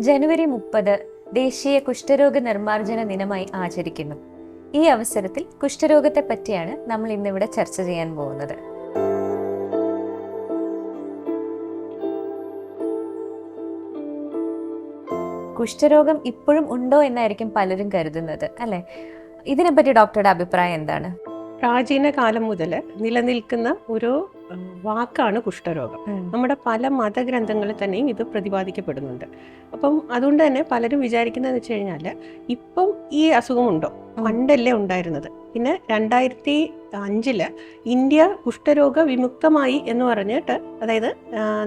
ജനുവരി 30 ദേശീയ കുഷ്ഠരോഗ നിർമ്മാർജ്ജന ദിനമായി ആചരിക്കുന്നു. ഈ അവസരത്തിൽ കുഷ്ഠരോഗത്തെ പറ്റിയാണ് നമ്മൾ ഇന്നിവിടെ ചർച്ച ചെയ്യാൻ പോകുന്നത്. കുഷ്ഠരോഗം ഇപ്പോഴും ഉണ്ടോ എന്നായിരിക്കും പലരും കരുതുന്നത്, അല്ലെ? ഇതിനെപ്പറ്റി ഡോക്ടറുടെ അഭിപ്രായം എന്താണ്? പ്രാചീന കാലം മുതൽ നിലനിൽക്കുന്ന ഒരു വാക്കാണ് കുഷ്ഠരോഗം. നമ്മുടെ പല മതഗ്രന്ഥങ്ങളിൽ തന്നെയും ഇത് പ്രതിപാദിക്കപ്പെടുന്നുണ്ട്. അപ്പം അതുകൊണ്ട് തന്നെ പലരും വിചാരിക്കുന്നതെന്ന് വെച്ച് കഴിഞ്ഞാൽ ഇപ്പം ഈ അസുഖമുണ്ടോ, പണ്ടല്ലേ ഉണ്ടായിരുന്നത്. പിന്നെ 2005 ഇന്ത്യ കുഷ്ഠരോഗ വിമുക്തമായി എന്ന് പറഞ്ഞിട്ട്, അതായത്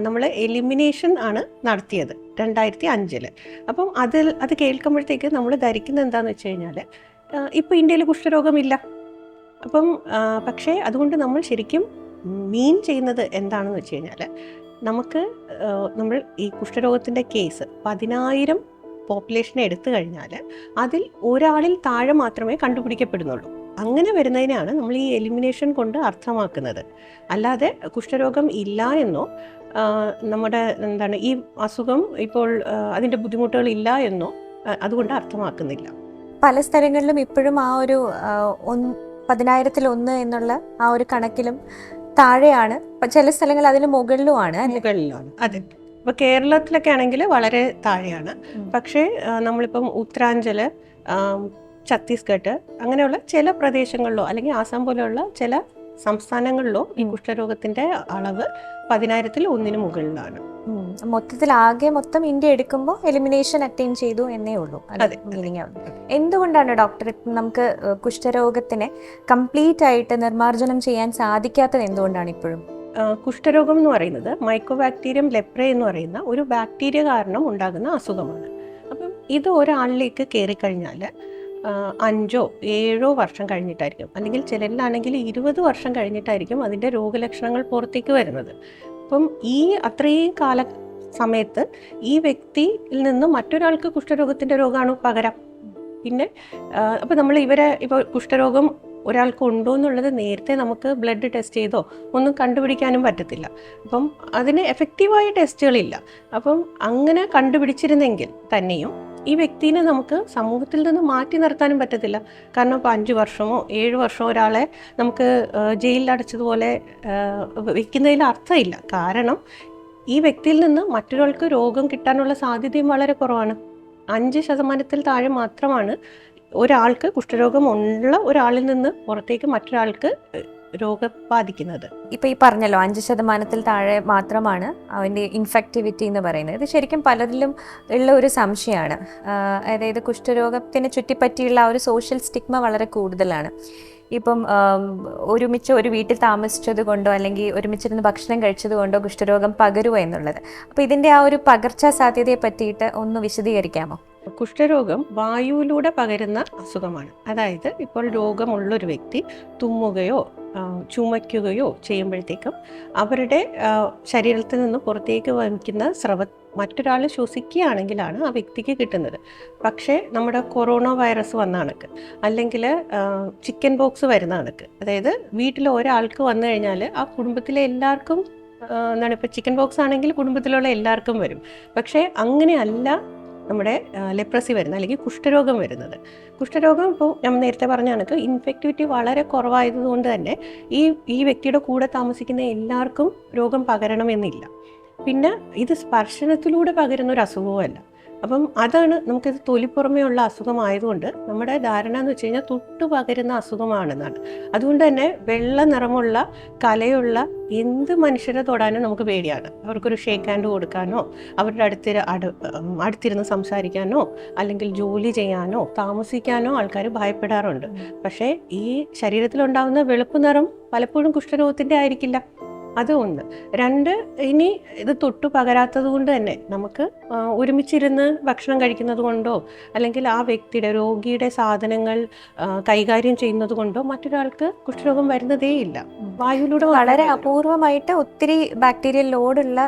നമ്മൾ എലിമിനേഷൻ ആണ് നടത്തിയത് 2005. അപ്പം അത് കേൾക്കുമ്പോഴത്തേക്ക് നമ്മൾ ധരിക്കുന്നത് എന്താണെന്ന് വെച്ച് കഴിഞ്ഞാൽ ഇപ്പം ഇന്ത്യയിൽ കുഷ്ഠരോഗമില്ല. അപ്പം പക്ഷേ അതുകൊണ്ട് നമ്മൾ ശരിക്കും മീൻ ചെയ്യുന്നത് എന്താണെന്ന് വെച്ച് കഴിഞ്ഞാൽ നമ്മൾ ഈ കുഷ്ഠരോഗത്തിൻ്റെ കേസ് 10,000 പോപ്പുലേഷനെ എടുത്തു കഴിഞ്ഞാൽ അതിൽ ഒരാളിൽ താഴെ മാത്രമേ കണ്ടുപിടിക്കപ്പെടുന്നുള്ളൂ. അങ്ങനെ വരുന്നതിനാണ് നമ്മൾ ഈ എലിമിനേഷൻ കൊണ്ട് അർത്ഥമാക്കുന്നത്. അല്ലാതെ കുഷ്ഠരോഗം ഇല്ല എന്നോ നമ്മുടെ ഈ അസുഖം ഇപ്പോൾ അതിൻ്റെ ബുദ്ധിമുട്ടുകൾ ഇല്ല എന്നോ അതുകൊണ്ട് അർത്ഥമാക്കുന്നില്ല. പല സ്ഥലങ്ങളിലും ഇപ്പോഴും ആ ഒരു 10,000-1 എന്നുള്ള ആ ഒരു കണക്കിലും താഴെയാണ്, ചില സ്ഥലങ്ങൾ അതിന് മുകളിലുമാണ്. അതെ. ഇപ്പൊ കേരളത്തിലൊക്കെ ആണെങ്കിൽ വളരെ താഴെയാണ്. പക്ഷേ നമ്മളിപ്പം ഉത്തരാഞ്ചല്, ഛത്തീസ്ഗഡ് അങ്ങനെയുള്ള ചില പ്രദേശങ്ങളിലോ അല്ലെങ്കിൽ ആസാം പോലെയുള്ള ചില സംസ്ഥാനങ്ങളിലോ ഈ കുഷ്ഠരോഗത്തിന്റെ അളവ് 10,000-1 മുകളിലാണ്. മൊത്തം ഇന്ത്യ എടുക്കുമ്പോൾ എലിമിനേഷൻ അറ്റൈൻ ചെയ്തു എന്നേ ഉള്ളൂ. എന്തുകൊണ്ടാണ് ഡോക്ടർ നമുക്ക് കുഷ്ഠരോഗത്തിനെ കംപ്ലീറ്റ് ആയിട്ട് നിർമ്മാർജ്ജനം ചെയ്യാൻ സാധിക്കാത്തത്? എന്തുകൊണ്ടാണ് ഇപ്പോഴും? കുഷ്ഠരോഗം എന്ന് പറയുന്നത് മൈക്കോബാക്ടീരിയം ലെപ്രെ എന്ന് പറയുന്ന ഒരു ബാക്ടീരിയ കാരണം ഉണ്ടാകുന്ന അസുഖമാണ്. അപ്പം ഇത് ഒരാളിലേക്ക് കയറിക്കഴിഞ്ഞാൽ 5-7 വർഷം കഴിഞ്ഞിട്ടായിരിക്കും, അല്ലെങ്കിൽ ചിലരിലാണെങ്കിൽ 20 വർഷം കഴിഞ്ഞിട്ടായിരിക്കും അതിൻ്റെ രോഗലക്ഷണങ്ങൾ പുറത്തേക്ക് വരുന്നത്. അപ്പം ഈ അത്രയും കാല സമയത്ത് ഈ വ്യക്തിയിൽ നിന്ന് മറ്റൊരാൾക്ക് കുഷ്ഠരോഗത്തിൻ്റെ രോഗമാണ് പകരാം. പിന്നെ അപ്പം നമ്മൾ ഇപ്പോൾ കുഷ്ഠരോഗം ഒരാൾക്ക് ഉണ്ടോ എന്നുള്ളത് നേരത്തെ നമുക്ക് ബ്ലഡ് ടെസ്റ്റ് ചെയ്തോ ഒന്നും കണ്ടുപിടിക്കാനും പറ്റത്തില്ല. അപ്പം അതിന് എഫക്റ്റീവായ ടെസ്റ്റുകളില്ല. അപ്പം അങ്ങനെ കണ്ടുപിടിച്ചിരുന്നെങ്കിൽ തന്നെയും ഈ വ്യക്തിനെ നമുക്ക് സമൂഹത്തിൽ നിന്ന് മാറ്റി നിർത്താനും പറ്റത്തില്ല. കാരണം ഇപ്പോൾ 5 വർഷമോ 7 വർഷമോ ഒരാളെ നമുക്ക് ജയിലിൽ അടച്ചതുപോലെ വെക്കുന്നതിൽ അർത്ഥമില്ല. കാരണം ഈ വ്യക്തിയിൽ നിന്ന് മറ്റൊരാൾക്ക് രോഗം കിട്ടാനുള്ള സാധ്യതയും വളരെ കുറവാണ്. 5% താഴെ മാത്രമാണ് ഒരാൾക്ക് കുഷ്ഠരോഗം ഉള്ള ഒരാളിൽ നിന്ന് പുറത്തേക്ക് മറ്റൊരാൾക്ക് രോഗം ബാധിക്കുന്നത്. ഇപ്പൊ ഈ പറഞ്ഞല്ലോ 5% താഴെ മാത്രമാണ് അവന്റെ ഇൻഫെക്ടിവിറ്റി എന്ന് പറയുന്നത്. ഇത് ശരിക്കും പലരിലും ഉള്ള ഒരു സംശയമാണ്. അതായത് കുഷ്ഠരോഗത്തിനെ ചുറ്റിപ്പറ്റിയുള്ള ആ ഒരു സോഷ്യൽ സ്റ്റിഗ്മ വളരെ കൂടുതലാണ്. ഇപ്പം ഒരുമിച്ച് ഒരു വീട്ടിൽ താമസിച്ചത് കൊണ്ടോ അല്ലെങ്കിൽ ഒരുമിച്ചിരുന്ന് ഭക്ഷണം കഴിച്ചത് കൊണ്ടോ കുഷ്ഠരോഗം പകരുമോ എന്നുള്ളത്. അപ്പോൾ ഇതിൻ്റെ ആ ഒരു പകർച്ചാ സാധ്യതയെ പറ്റിയിട്ട് ഒന്ന് വിശദീകരിക്കാമോ? കുഷ്ഠരോഗം വായുവിലൂടെ പകരുന്ന അസുഖമാണ്. അതായത് ഇപ്പോൾ രോഗമുള്ളൊരു വ്യക്തി തുമ്മുകയോ ചുമയ്ക്കുകയോ ചെയ്യുമ്പോഴത്തേക്കും അവരുടെ ശരീരത്തിൽ നിന്ന് പുറത്തേക്ക് വഹിക്കുന്ന സ്രവം മറ്റൊരാൾ ശ്വസിക്കുകയാണെങ്കിലാണ് ആ വ്യക്തിക്ക് കിട്ടുന്നത്. പക്ഷേ നമ്മുടെ കൊറോണ വൈറസ് വന്ന കണക്ക്, അല്ലെങ്കിൽ ചിക്കൻ ബോക്സ് വരുന്ന കണക്ക്, അതായത് വീട്ടിൽ ഒരാൾക്ക് വന്നു കഴിഞ്ഞാൽ ആ കുടുംബത്തിലെ എല്ലാവർക്കും ഇപ്പോൾ ചിക്കൻ ബോക്സ് ആണെങ്കിൽ കുടുംബത്തിലുള്ള എല്ലാവർക്കും വരും. പക്ഷേ അങ്ങനെയല്ല നമ്മുടെ ലെപ്രസി വരുന്നത് അല്ലെങ്കിൽ കുഷ്ഠരോഗം വരുന്നത്. കുഷ്ഠരോഗം ഇപ്പോൾ ഞാൻ നേരത്തെ പറഞ്ഞ കണക്ക് ഇൻഫെക്ടിവിറ്റി വളരെ കുറവായതുകൊണ്ട് തന്നെ ഈ വ്യക്തിയുടെ കൂടെ താമസിക്കുന്ന എല്ലാവർക്കും രോഗം പകരണമെന്നില്ല. പിന്നെ ഇത് സ്പർശനത്തിലൂടെ പകരുന്ന ഒരു അസുഖവുമല്ല. അപ്പം അതാണ് നമുക്കിത് തൊലിപ്പുറമേ ഉള്ള അസുഖമായതുകൊണ്ട് നമ്മുടെ ധാരണ എന്ന് വെച്ച് കഴിഞ്ഞാൽ തൊട്ട് പകരുന്ന അസുഖമാണെന്നാണ്. അതുകൊണ്ട് തന്നെ വെള്ള നിറമുള്ള കലയുള്ള എന്ത് മനുഷ്യരെ തൊടാനും നമുക്ക് പേടിയാണ്. അവർക്കൊരു ഷേക്ക് ഹാൻഡ് കൊടുക്കാനോ അവരുടെ അടുത്തിരുന്ന് സംസാരിക്കാനോ അല്ലെങ്കിൽ ജോലി ചെയ്യാനോ താമസിക്കാനോ ആൾക്കാർ ഭയപ്പെടാറുണ്ട്. പക്ഷേ ഈ ശരീരത്തിലുണ്ടാകുന്ന വെളുപ്പ് നിറം പലപ്പോഴും കുഷ്ഠരോഗത്തിൻ്റെ ആയിരിക്കില്ല. അത് 1. 2, ഇനി ഇത് തൊട്ടു പകരാത്തത് കൊണ്ട് തന്നെ നമുക്ക് ഒരുമിച്ചിരുന്ന് ഭക്ഷണം കഴിക്കുന്നത് കൊണ്ടോ അല്ലെങ്കിൽ ആ വ്യക്തിയുടെ രോഗിയുടെ സാധനങ്ങൾ കൈകാര്യം ചെയ്യുന്നത് കൊണ്ടോ മറ്റൊരാൾക്ക് കുഷ്ഠരോഗം വരുന്നതേ ഇല്ല. വായുവിലൂടെ വളരെ അപൂർവമായിട്ട് ഒത്തിരി ബാക്ടീരിയൽ ലോഡുള്ള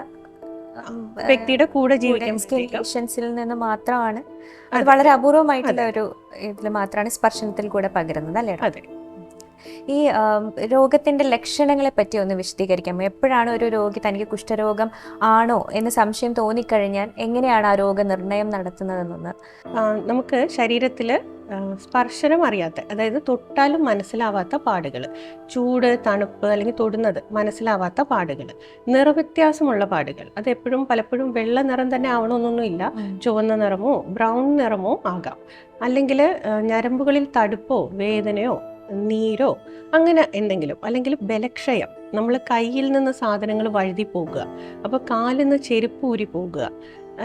വ്യക്തിയുടെ കൂടെ ജീവിക്കുന്ന നിന്ന് മാത്രമാണ്, അത് വളരെ അപൂർവമായിട്ടുള്ള ഒരു ഇതിൽ മാത്രമാണ് സ്പർശനത്തിൽ കൂടെ പകരുന്നത്, അല്ലേ? അതെ. ഈ രോഗത്തിൻ്റെ ലക്ഷണങ്ങളെ പറ്റി ഒന്ന് വിശദീകരിക്കാം. എപ്പോഴാണ് ഒരു രോഗി തനിക്ക് കുഷ്ഠരോഗം ആണോ എന്ന് സംശയം തോന്നിക്കഴിഞ്ഞാൽ എങ്ങനെയാണ് ആ രോഗനിർണയം നടത്തുന്നതെന്നൊന്ന്? നമുക്ക് ശരീരത്തിൽ സ്പർശനം അറിയാത്ത, അതായത് തൊട്ടാലും മനസ്സിലാവാത്ത പാടുകൾ, ചൂട്, തണുപ്പ് അല്ലെങ്കിൽ തൊടുന്നത് മനസ്സിലാവാത്ത പാടുകൾ, നിറവ്യത്യാസമുള്ള പാടുകൾ, അത് എപ്പോഴും പലപ്പോഴും വെള്ള നിറം തന്നെ ആവണമെന്നൊന്നുമില്ല, ചുവന്ന നിറമോ ബ്രൗൺ നിറമോ ആകാം. അല്ലെങ്കിൽ ഞരമ്പുകളിൽ തടുപ്പോ വേദനയോ നീരോ അങ്ങനെ എന്തെങ്കിലും, അല്ലെങ്കിൽ ബലക്ഷയം, നമ്മൾ കയ്യിൽ നിന്ന് സാധനങ്ങൾ വഴുതി പോകുക, അപ്പോൾ കാലിൽ നിന്ന് ചെരുപ്പ് ഊരി പോകുക,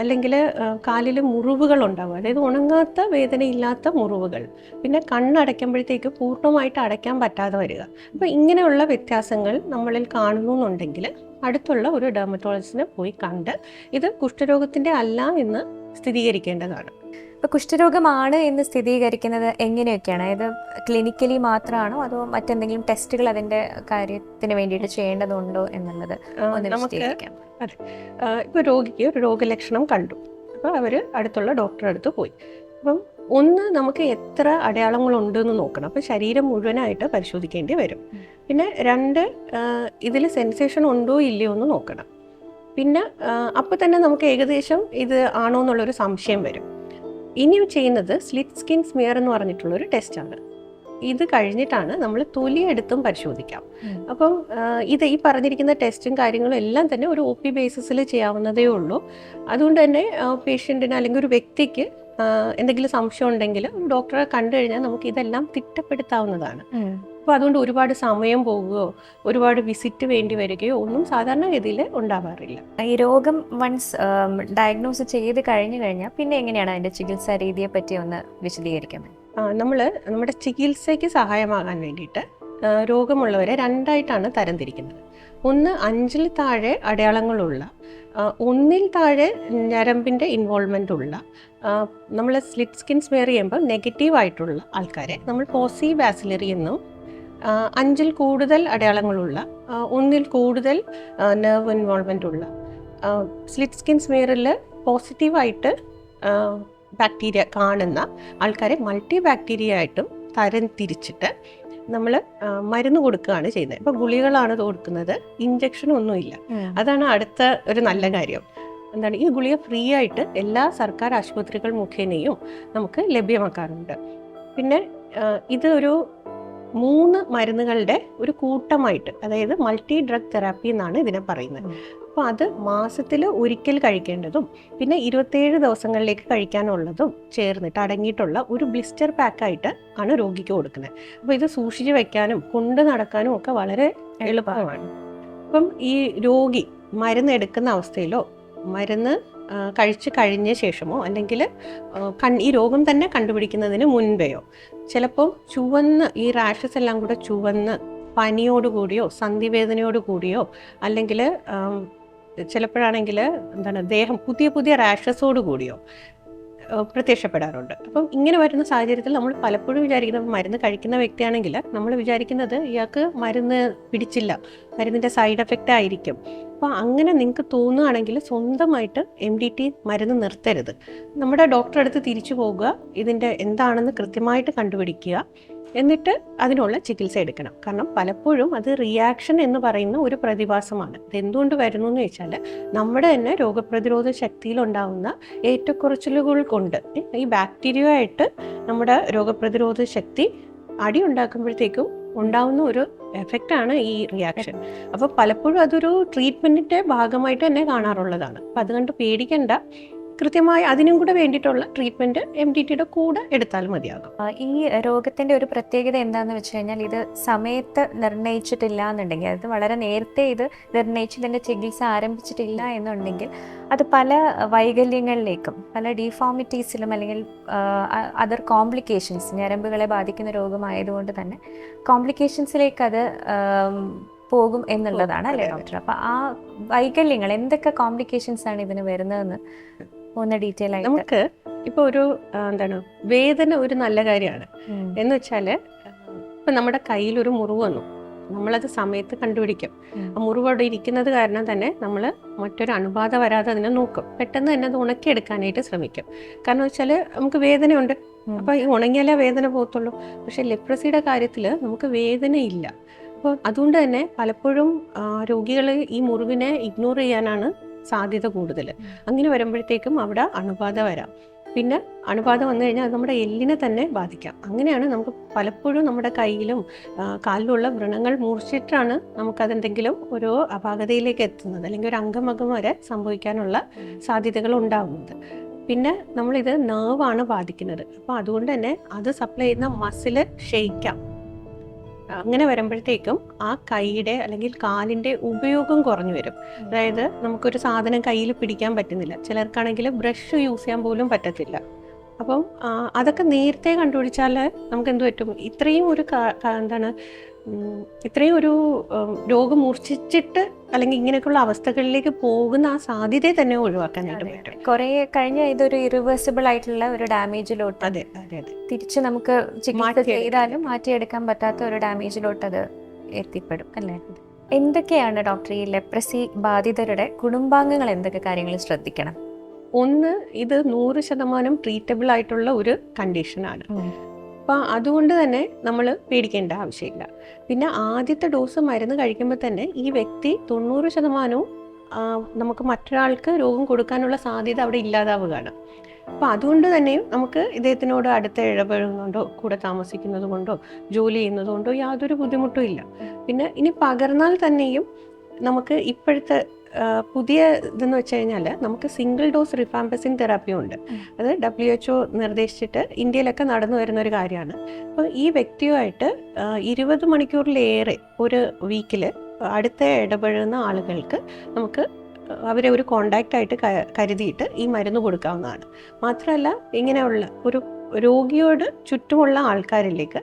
അല്ലെങ്കിൽ കാലിൽ മുറിവുകൾ ഉണ്ടാവുക, അതായത് ഉണങ്ങാത്ത വേദനയില്ലാത്ത മുറിവുകൾ, പിന്നെ കണ്ണടയ്ക്കുമ്പോഴത്തേക്ക് പൂർണ്ണമായിട്ട് അടയ്ക്കാൻ പറ്റാതെ വരിക. അപ്പോൾ ഇങ്ങനെയുള്ള വ്യത്യാസങ്ങൾ നമ്മളിൽ കാണുന്നുണ്ടെങ്കിൽ അടുത്തുള്ള ഒരു ഡെർമറ്റോളജിസ്റ്റിനെ പോയി കണ്ട് ഇത് കുഷ്ഠരോഗത്തിൻ്റെ അല്ല എന്ന് സ്ഥിരീകരിക്കേണ്ടതാണ്. ഇപ്പോൾ കുഷ്ഠരോഗമാണ് എന്ന് സ്ഥിരീകരിക്കുന്നത് എങ്ങനെയൊക്കെയാണ്? അതായത് ക്ലിനിക്കലി മാത്രമാണോ അതോ മറ്റെന്തെങ്കിലും ടെസ്റ്റുകൾ അതിൻ്റെ കാര്യത്തിന് വേണ്ടിയിട്ട് ചെയ്യേണ്ടതുണ്ടോ എന്നുള്ളത് ഒന്ന് വിശദീകരിക്കാം. അതെ, ഇപ്പോൾ രോഗിക്ക് ഒരു രോഗലക്ഷണം കണ്ടു, അപ്പോൾ അവർ അടുത്തുള്ള ഡോക്ടറെ അടുത്ത് പോയി. അപ്പം ഒന്ന്, നമുക്ക് എത്ര അടയാളങ്ങളുണ്ടെന്ന് നോക്കണം, അപ്പോൾ ശരീരം മുഴുവനായിട്ട് പരിശോധിക്കേണ്ടി വരും. പിന്നെ രണ്ട്, ഇതിൽ സെൻസേഷൻ ഉണ്ടോ ഇല്ലയോ എന്ന് നോക്കണം. പിന്നെ അപ്പോൾ തന്നെ നമുക്ക് ഏകദേശം ഇത് ആണോ എന്നുള്ളൊരു സംശയം വരും. ഇനി ചെയ്യുന്നത് സ്ലിറ്റ് സ്കിൻ സ്മിയർ എന്ന് പറഞ്ഞിട്ടുള്ളൊരു ടെസ്റ്റാണ്. ഇത് കഴിഞ്ഞിട്ടാണ് നമ്മൾ തൊലിയെടുത്തും പരിശോധിക്കാം. അപ്പം ഇത് ഈ പറഞ്ഞിരിക്കുന്ന ടെസ്റ്റും കാര്യങ്ങളും എല്ലാം തന്നെ ഒരു OP ബേസിസിൽ ചെയ്യാവുന്നതേ ഉള്ളൂ. അതുകൊണ്ട് തന്നെ പേഷ്യൻറ്റിന് അല്ലെങ്കിൽ ഒരു വ്യക്തിക്ക് എന്തെങ്കിലും സംശയം ഉണ്ടെങ്കിൽ ഡോക്ടറെ കണ്ടു കഴിഞ്ഞാൽ നമുക്ക് ഇതെല്ലാം തിട്ടപ്പെടുത്താവുന്നതാണ്. അപ്പോൾ അതുകൊണ്ട് ഒരുപാട് സമയം പോകുകയോ ഒരുപാട് വിസിറ്റ് വേണ്ടി വരികയോ ഒന്നും സാധാരണഗതിയിൽ ഉണ്ടാവാറില്ല. ഈ രോഗം വൺസ് ഡയഗ്നോസ് ചെയ്ത് കഴിഞ്ഞാൽ പിന്നെ എങ്ങനെയാണ് അതിൻ്റെ ചികിത്സാ രീതിയെ പറ്റി ഒന്ന് വിശദീകരിക്കാം. നമ്മൾ നമ്മുടെ ചികിത്സയ്ക്ക് സഹായമാകാൻ വേണ്ടിയിട്ട് രോഗമുള്ളവരെ രണ്ടായിട്ടാണ് തരംതിരിക്കുന്നത്. ഒന്ന്, 5-ൽ താഴെ അടയാളങ്ങളുള്ള, 1-ൽ താഴെ ഞരമ്പിൻ്റെ ഇൻവോൾവ്മെൻ്റ് ഉള്ള, നമ്മൾ സ്ലിറ്റ് സ്കിൻ സ്മിയർ ചെയ്യുമ്പോൾ നെഗറ്റീവായിട്ടുള്ള ആൾക്കാരെ നമ്മൾ പോസി ബാസിലറി എന്നും, 5-ൽ കൂടുതൽ അടയാളങ്ങളുള്ള, 1-ൽ കൂടുതൽ നെർവ് ഇൻവോൾവ്മെൻ്റ് ഉള്ള, സ്ലിറ്റ് സ്കിൻ സ്മിയറിൽ പോസിറ്റീവായിട്ട് ബാക്ടീരിയ കാണുന്ന ആൾക്കാരെ മൾട്ടി ബാക്ടീരിയ ആയിട്ടും തരം തിരിച്ചിട്ട് നമ്മൾ മരുന്ന് കൊടുക്കുകയാണ് ചെയ്യുന്നത്. ഇപ്പോൾ ഗുളികകളാണ് കൊടുക്കുന്നത്, ഇഞ്ചക്ഷൻ ഒന്നുമില്ല. അതാണ് അടുത്ത ഒരു നല്ല കാര്യം. എന്താണ്, ഈ ഗുളിക ഫ്രീ ആയിട്ട് എല്ലാ സർക്കാർ ആശുപത്രികൾ മുഖേനയും നമുക്ക് ലഭ്യമാക്കാറുണ്ട്. പിന്നെ ഇത് ഒരു 3 മരുന്നുകളുടെ ഒരു കൂട്ടമായിട്ട്, അതായത് മൾട്ടി ഡ്രഗ് തെറാപ്പി എന്നാണ് ഇതിനെ പറയുന്നത്. അപ്പോൾ അത് മാസത്തിൽ ഒരിക്കൽ കഴിക്കേണ്ടതും പിന്നെ 27 ദിവസങ്ങളിലേക്ക് കഴിക്കാനുള്ളതും ചേർന്നിട്ട് അടങ്ങിയിട്ടുള്ള ഒരു ബ്ലിസ്റ്റർ പാക്കായിട്ട് ആണ് രോഗിക്ക് കൊടുക്കുന്നത്. അപ്പോൾ ഇത് സൂക്ഷിച്ച് വെക്കാനും കൊണ്ട് നടക്കാനും ഒക്കെ വളരെ എളുപ്പമാണ്. അപ്പം ഈ രോഗി മരുന്ന് എടുക്കുന്ന അവസ്ഥയിലോ മരുന്ന് കഴിച്ച് കഴിഞ്ഞ ശേഷമോ അല്ലെങ്കിൽ ഈ രോഗം തന്നെ കണ്ടുപിടിക്കുന്നതിന് മുൻപെയോ ചിലപ്പോൾ ചുവന്ന് ഈ റാഷസ് എല്ലാം കൂടെ ചുവന്ന് പനിയോടുകൂടിയോ സന്ധിവേദനയോട് കൂടിയോ അല്ലെങ്കിൽ ചിലപ്പോഴാണെങ്കിൽ എന്താണ് ദേഹം പുതിയ റാഷസോട് കൂടിയോ പ്രത്യക്ഷപ്പെടാറുണ്ട്. അപ്പം ഇങ്ങനെ വരുന്ന സാഹചര്യത്തിൽ നമ്മൾ പലപ്പോഴും വിചാരിക്കുന്നത്, മരുന്ന് കഴിക്കുന്ന വ്യക്തിയാണെങ്കിൽ നമ്മൾ വിചാരിക്കുന്നത് ഇയാൾക്ക് മരുന്ന് പിടിച്ചില്ല, മരുന്നിൻ്റെ സൈഡ് എഫക്റ്റ് ആയിരിക്കും. അപ്പോൾ അങ്ങനെ നിങ്ങൾക്ക് തോന്നുകയാണെങ്കിൽ സ്വന്തമായിട്ട് MDT മരുന്ന് നിർത്തരുത്. നമ്മുടെ ഡോക്ടറെ അടുത്ത് തിരിച്ചു പോകുക, ഇതിൻ്റെ എന്താണെന്ന് കൃത്യമായിട്ട് കണ്ടുപിടിക്കുക, എന്നിട്ട് അതിനുള്ള ചികിത്സ എടുക്കണം. കാരണം പലപ്പോഴും അത് റിയാക്ഷൻ എന്ന് പറയുന്ന ഒരു പ്രതിഭാസമാണ്. ഇതെന്തുകൊണ്ട് വരുന്നു എന്ന് വെച്ചാൽ നമ്മുടെ തന്നെ രോഗപ്രതിരോധ ശക്തിയിലുണ്ടാകുന്ന ഏറ്റക്കുറച്ചിലുകൾ കൊണ്ട് ഈ ബാക്ടീരിയ ആയിട്ട് നമ്മുടെ രോഗപ്രതിരോധ ശക്തി അടി ഉണ്ടാക്കുമ്പോഴത്തേക്കും ഉണ്ടാവുന്ന ഒരു എഫക്റ്റാണ് ഈ റിയാക്ഷൻ. അപ്പോൾ പലപ്പോഴും അതൊരു ട്രീറ്റ്മെൻറ്റിൻ്റെ ഭാഗമായിട്ട് തന്നെ കാണാറുള്ളതാണ്. അപ്പം അതുകൊണ്ട് പേടിക്കേണ്ട, കൃത്യമായി അതിനും കൂടെ വേണ്ടിയിട്ടുള്ള ട്രീറ്റ്മെൻറ്റ് MDTയുടെ കൂടെ എടുത്താൽ മതിയാകും. ഈ രോഗത്തിൻ്റെ ഒരു പ്രത്യേകത എന്താണെന്ന് വെച്ച് കഴിഞ്ഞാൽ ഇത് സമയത്ത് നിർണ്ണയിച്ചിട്ടില്ല എന്നുണ്ടെങ്കിൽ, അത് വളരെ നേരത്തെ ഇത് നിർണ്ണയിച്ച് ഇതിൻ്റെ ചികിത്സ ആരംഭിച്ചിട്ടില്ല എന്നുണ്ടെങ്കിൽ അത് പല വൈകല്യങ്ങളിലേക്കും പല ഡീഫോമിറ്റീസിലും അല്ലെങ്കിൽ അതർ കോംപ്ലിക്കേഷൻസ്, ഞരമ്പുകളെ ബാധിക്കുന്ന രോഗമായതുകൊണ്ട് തന്നെ കോംപ്ലിക്കേഷൻസിലേക്ക് അത് പോകും എന്നുള്ളതാണ് അല്ലേ ഡോക്ടർ? അപ്പം ആ വൈകല്യങ്ങൾ എന്തൊക്കെ കോംപ്ലിക്കേഷൻസ് ആണ് ഇതിന് വരുന്നതെന്ന് ഒന്ന് ഡീറ്റെയിൽ ആയിട്ട്. നമുക്ക് ഇപ്പോൾ ഒരു വേദന ഒരു നല്ല കാര്യമാണ്. എന്ന് വെച്ചാൽ ഇപ്പം നമ്മുടെ കയ്യിലൊരു മുറിവ് വന്നു, നമ്മളത് സമയത്ത് കണ്ടുപിടിക്കും. ആ മുറിവ് അവിടെ ഇരിക്കുന്നത് കാരണം തന്നെ നമ്മൾ മറ്റൊരു അണുബാധ വരാതെ അതിനെ നോക്കും. പെട്ടെന്ന് തന്നെ അത് ഉണക്കിയെടുക്കാനായിട്ട് ശ്രമിക്കും. കാരണം വെച്ചാൽ നമുക്ക് വേദനയുണ്ട്, അപ്പോൾ ഈ ഉണങ്ങിയാലേ വേദന പോകത്തുള്ളൂ. പക്ഷേ ലെപ്രസിയുടെ കാര്യത്തിൽ നമുക്ക് വേദനയില്ല. അപ്പോൾ അതുകൊണ്ട് തന്നെ പലപ്പോഴും രോഗികൾ ഈ മുറിവിനെ ഇഗ്നോർ ചെയ്യാനാണ് സാധ്യത കൂടുതൽ. അങ്ങനെ വരുമ്പോഴത്തേക്കും അവിടെ അണുബാധ വരാം. പിന്നെ അണുബാധ വന്നു കഴിഞ്ഞാൽ അത് നമ്മുടെ എല്ലിനെ തന്നെ ബാധിക്കാം. അങ്ങനെയാണ് നമുക്ക് പലപ്പോഴും നമ്മുടെ കയ്യിലും കാലിലുള്ള വ്രണങ്ങൾ മൂർച്ഛിച്ചിട്ടാണ് നമുക്കതെന്തെങ്കിലും ഒരു അപാകതയിലേക്ക് എത്തുന്നത്, അല്ലെങ്കിൽ ഒരു അംഗമകം വരെ സംഭവിക്കാനുള്ള സാധ്യതകൾ ഉണ്ടാകുന്നത്. പിന്നെ നമ്മളിത് നെർവാണ് ബാധിക്കുന്നത്. അപ്പോൾ അതുകൊണ്ട് തന്നെ അത് സപ്ലൈ ചെയ്യുന്ന മസിൽ ക്ഷയിക്കാം. അങ്ങനെ വരുമ്പോഴത്തേക്കും ആ കൈയുടെ അല്ലെങ്കിൽ കാലിൻ്റെ ഉപയോഗം കുറഞ്ഞു വരും. അതായത് നമുക്കൊരു സാധനം കയ്യിൽ പിടിക്കാൻ പറ്റുന്നില്ല, ചിലർക്കാണെങ്കിൽ ബ്രഷ് യൂസ് ചെയ്യാൻ പോലും പറ്റത്തില്ല. അപ്പം അതൊക്കെ നേരത്തെ കണ്ടുപിടിച്ചാൽ നമുക്ക് എന്ത് പറ്റും, ഇത്രയും ഒരു ഇത്രയും ഒരു രോഗം മൂർച്ഛിച്ചിട്ട് അല്ലെങ്കിൽ ഇങ്ങനെയൊക്കെയുള്ള അവസ്ഥകളിലേക്ക് പോകുന്ന ആ സാധ്യതയെ തന്നെ ഒഴിവാക്കാനായിട്ട് പറ്റും. കുറെ കഴിഞ്ഞ ഇതൊരു ഇറിവേഴ്സിബിൾ ആയിട്ടുള്ള ഒരു ഡാമേജിലോട്ട് അതെ അതെ അതെ തിരിച്ച് നമുക്ക് ചികിത്സ ചെയ്താലും മാറ്റിയെടുക്കാൻ പറ്റാത്ത ഒരു ഡാമേജിലോട്ട് അത് എത്തിപ്പെടും അല്ലേ? എന്തൊക്കെയാണ് ഡോക്ടർ ഈ ലെപ്രസി ബാധിതരുടെ കുടുംബാംഗങ്ങൾ എന്തൊക്കെ കാര്യങ്ങൾ ശ്രദ്ധിക്കണം? ഒന്ന്, ഇത് 100% ട്രീറ്റബിൾ ആയിട്ടുള്ള ഒരു കണ്ടീഷനാണ്. അപ്പം അതുകൊണ്ട് തന്നെ നമ്മൾ പേടിക്കേണ്ട ആവശ്യമില്ല. പിന്നെ ആദ്യത്തെ ഡോസ് മരുന്ന് കഴിക്കുമ്പോൾ തന്നെ ഈ വ്യക്തി 90% നമുക്ക് മറ്റൊരാൾക്ക് രോഗം കൊടുക്കാനുള്ള സാധ്യത അവിടെ ഇല്ലാതാവുകയാണ്. അപ്പം അതുകൊണ്ട് തന്നെയും നമുക്ക് ഇദ്ദേഹത്തിനോട് അടുത്ത് ഇടപഴകുന്നതുകൊണ്ടോ കൂടെ താമസിക്കുന്നത് കൊണ്ടോ ജോലി ചെയ്യുന്നത് കൊണ്ടോ യാതൊരു ബുദ്ധിമുട്ടും ഇല്ല. പിന്നെ ഇനി പകർന്നാൽ തന്നെയും നമുക്ക് ഇപ്പോഴത്തെ പുതിയ ഇതെന്ന് വെച്ച് കഴിഞ്ഞാൽ നമുക്ക് സിംഗിൾ ഡോസ് റിഫാംപസിൻ തെറാപ്പി ഉണ്ട്. അത് WHO നിർദ്ദേശിച്ചിട്ട് ഇന്ത്യയിലൊക്കെ നടന്നു വരുന്ന ഒരു കാര്യമാണ്. അപ്പോൾ ഈ വ്യക്തിയുമായിട്ട് 20 മണിക്കൂറിലേറെ ഒരു വീക്കിൽ അടുത്ത ഇടപഴകുന്ന ആളുകൾക്ക് നമുക്ക് അവരെ ഒരു കോണ്ടാക്റ്റായിട്ട് കരുതിയിട്ട് ഈ മരുന്ന് കൊടുക്കാവുന്നതാണ്. മാത്രമല്ല ഇങ്ങനെയുള്ള ഒരു രോഗിയോട് ചുറ്റുമുള്ള ആൾക്കാരിലേക്ക്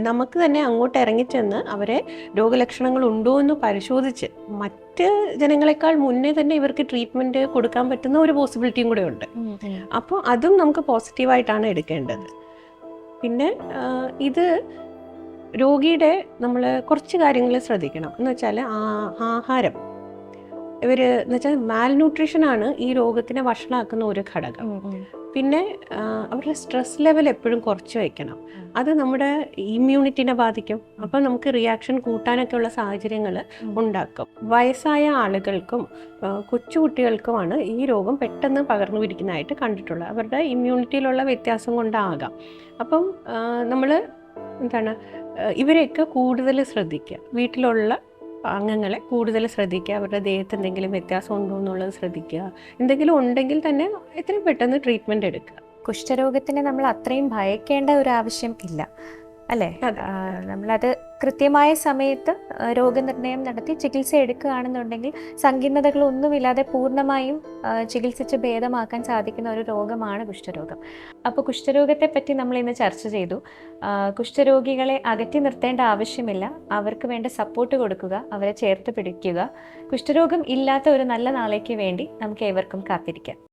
നമുക്ക് തന്നെ അങ്ങോട്ട് ഇറങ്ങിച്ചെന്ന് അവരെ രോഗലക്ഷണങ്ങൾ ഉണ്ടോ എന്ന് പരിശോധിച്ച് മറ്റ് ജനങ്ങളെക്കാൾ മുന്നേ തന്നെ ഇവർക്ക് ട്രീറ്റ്മെൻറ്റ് കൊടുക്കാൻ പറ്റുന്ന ഒരു പോസിബിലിറ്റിയും കൂടെ ഉണ്ട്. അപ്പോൾ അതും നമുക്ക് പോസിറ്റീവായിട്ടാണ് എടുക്കേണ്ടത്. പിന്നെ ഇത് രോഗിയുടെ നമ്മൾ കുറച്ച് കാര്യങ്ങൾ ശ്രദ്ധിക്കണം. എന്ന് വെച്ചാൽ ആഹാരം, എന്ന് വെച്ചാൽ മാൽന്യൂട്രീഷനാണ് ഈ രോഗത്തിനെ വഷളാക്കുന്ന ഒരു ഘടകം. പിന്നെ അവരുടെ സ്ട്രെസ് ലെവൽ എപ്പോഴും കുറച്ച് വയ്ക്കണം. അത് നമ്മുടെ ഇമ്മ്യൂണിറ്റിനെ ബാധിക്കും. അപ്പം നമുക്ക് റിയാക്ഷൻ കൂട്ടാനൊക്കെ ഉള്ള സാഹചര്യങ്ങൾ ഉണ്ടാക്കും. വയസ്സായ ആളുകൾക്കും കൊച്ചുകുട്ടികൾക്കുമാണ് ഈ രോഗം പെട്ടെന്ന് പകർന്നു പിടിക്കുന്നതായിട്ട് കണ്ടിട്ടുള്ളത്. അവരുടെ ഇമ്മ്യൂണിറ്റിയിലുള്ള വ്യത്യാസം കൊണ്ടാകാം. അപ്പം നമ്മൾ ഇവരെയൊക്കെ കൂടുതൽ ശ്രദ്ധിക്കുക. വീട്ടിലുള്ള അംഗങ്ങളെ കൂടുതൽ ശ്രദ്ധിക്കുക. അവരുടെ ദേഹത്ത് എന്തെങ്കിലും വ്യത്യാസം ഉണ്ടോ എന്നുള്ളത് ശ്രദ്ധിക്കുക. എന്തെങ്കിലും ഉണ്ടെങ്കിൽ തന്നെ എത്രയും പെട്ടെന്ന് ട്രീറ്റ്മെൻറ്റ് എടുക്കുക. കുഷ്ഠരോഗത്തിനെ നമ്മൾ അത്രയും ഭയക്കേണ്ട ഒരു ആവശ്യം ഇല്ല അല്ലേ? നമ്മളത് കൃത്യമായ സമയത്ത് രോഗനിർണയം നടത്തി ചികിത്സ എടുക്കുകയാണെന്നുണ്ടെങ്കിൽ സങ്കീർണതകളൊന്നുമില്ലാതെ പൂർണ്ണമായും ചികിത്സിച്ച് ഭേദമാക്കാൻ സാധിക്കുന്ന ഒരു രോഗമാണ് കുഷ്ഠരോഗം. അപ്പോൾ കുഷ്ഠരോഗത്തെ പറ്റി നമ്മൾ ഇന്ന് ചർച്ച ചെയ്തു. കുഷ്ഠരോഗികളെ അകറ്റി നിർത്തേണ്ട ആവശ്യമില്ല. അവർക്ക് വേണ്ട സപ്പോർട്ട് കൊടുക്കുക, അവരെ ചേർത്ത് പിടിക്കുക. കുഷ്ഠരോഗം ഇല്ലാത്ത ഒരു നല്ല നാളേക്ക് വേണ്ടി നമുക്ക് ഏവർക്കും കാത്തിരിക്കാം.